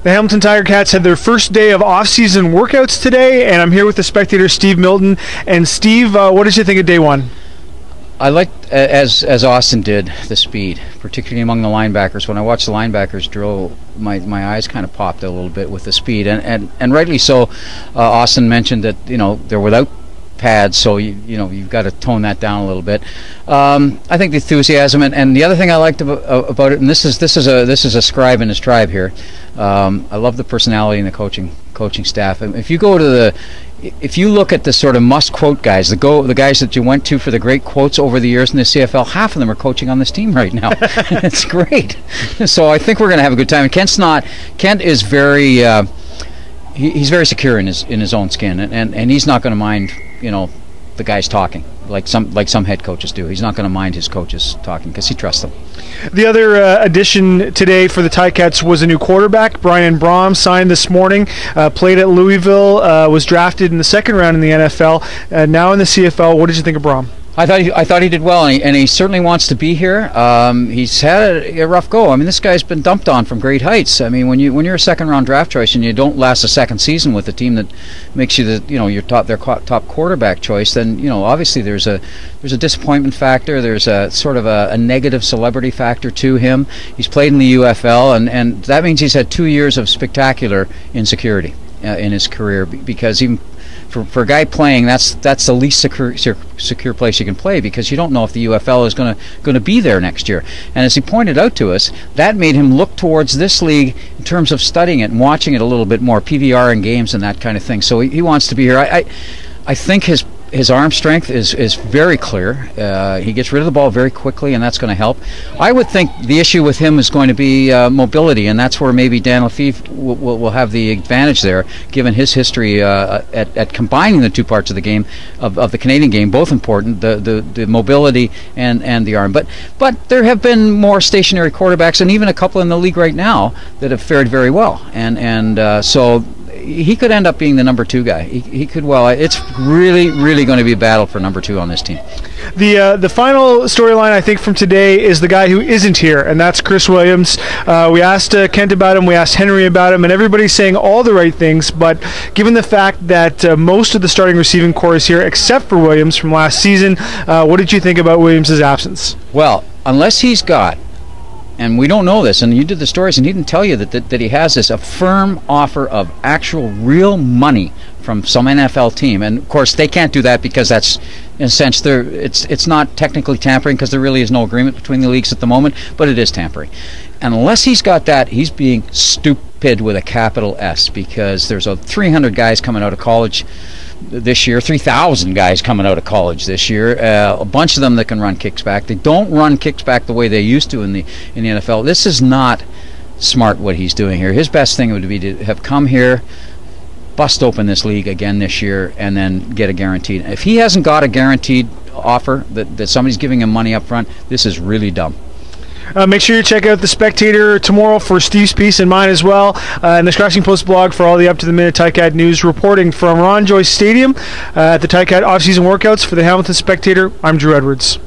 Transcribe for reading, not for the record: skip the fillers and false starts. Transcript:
The Hamilton Tiger Cats had their first day of off-season workouts today, and I'm here with the Spectator, Steve Milton. And Steve, what did you think of day one? I liked, as Austin did, the speed, particularly among the linebackers. When I watched the linebackers drill, my eyes kind of popped a little bit with the speed, and rightly so. Austin mentioned that they're without pads, so you've got to tone that down a little bit. I think the enthusiasm and the other thing I liked about it, and this is a scribe in his tribe here. I love the personality and the coaching staff. And if you look at the sort of must-quote guys, the guys that you went to for the great quotes over the years in the CFL, half of them are coaching on this team right now. It's great. So I think we're going to have a good time. And Kent is very he's very secure in his own skin, and he's not going to mind the guys talking like some head coaches do. He's not going to mind his coaches talking because he trusts them. The other addition today for the Ticats was a new quarterback. Brian Braum signed this morning, played at Louisville, was drafted in the second round in the NFL, now in the CFL. What did you think of Braum? I thought he did well, and he certainly wants to be here. He's had a rough go. I mean, this guy's been dumped on from great heights. I mean, when you're a second-round draft choice and you don't last a second season with a team that makes you their top quarterback choice, then obviously there's a disappointment factor. There's a sort of a negative celebrity factor to him. He's played in the UFL, and that means he's had 2 years of spectacular insecurity in his career, because even for a guy playing, that's the least secure place you can play, because you don't know if the UFL is going to be there next year. And as he pointed out to us, that made him look towards this league in terms of studying it and watching it a little bit more, PVR in games and that kind of thing. So he wants to be here. I think his arm strength is very clear. He gets rid of the ball very quickly, and that's going to help. I would think the issue with him is going to be mobility, and that's where maybe Dan Lefebvre will have the advantage there, given his history at combining the two parts of the game, of the Canadian game, both important, the mobility and the arm. But there have been more stationary quarterbacks, and even a couple in the league right now, that have fared very well. So he could end up being the number 2 guy. He could well. It's really going to be a battle for number 2 on this team. The final storyline, I think, from today is the guy who isn't here, and that's Chris Williams. We asked Kent about him, we asked Henry about him, and everybody's saying all the right things, but given the fact that most of the starting receiving core is here except for Williams from last season, what did you think about Williams' absence? Well, unless he's got, and we don't know this, and you did the stories and he didn't tell you that he has a firm offer of actual real money from some NFL team, and of course they can't do that because that's, in a sense, it's not technically tampering, because there really is no agreement between the leagues at the moment, but it is tampering. And unless he's got that, he's being stupid with a capital S, because there's 300 guys coming out of college this year, 3,000 guys coming out of college this year, a bunch of them that can run kicks back. They don't run kicks back the way they used to in the NFL. This is not smart what he's doing here. His best thing would be to have come here, bust open this league again this year, and then get a guaranteed. If he hasn't got a guaranteed offer that somebody's giving him money up front, this is really dumb. Make sure you check out The Spectator tomorrow for Steve's piece and mine as well, and the Scratching Post blog for all the up-to-the-minute Ticat news. Reporting from Ron Joyce Stadium at the Ticat off-season workouts for the Hamilton Spectator, I'm Drew Edwards.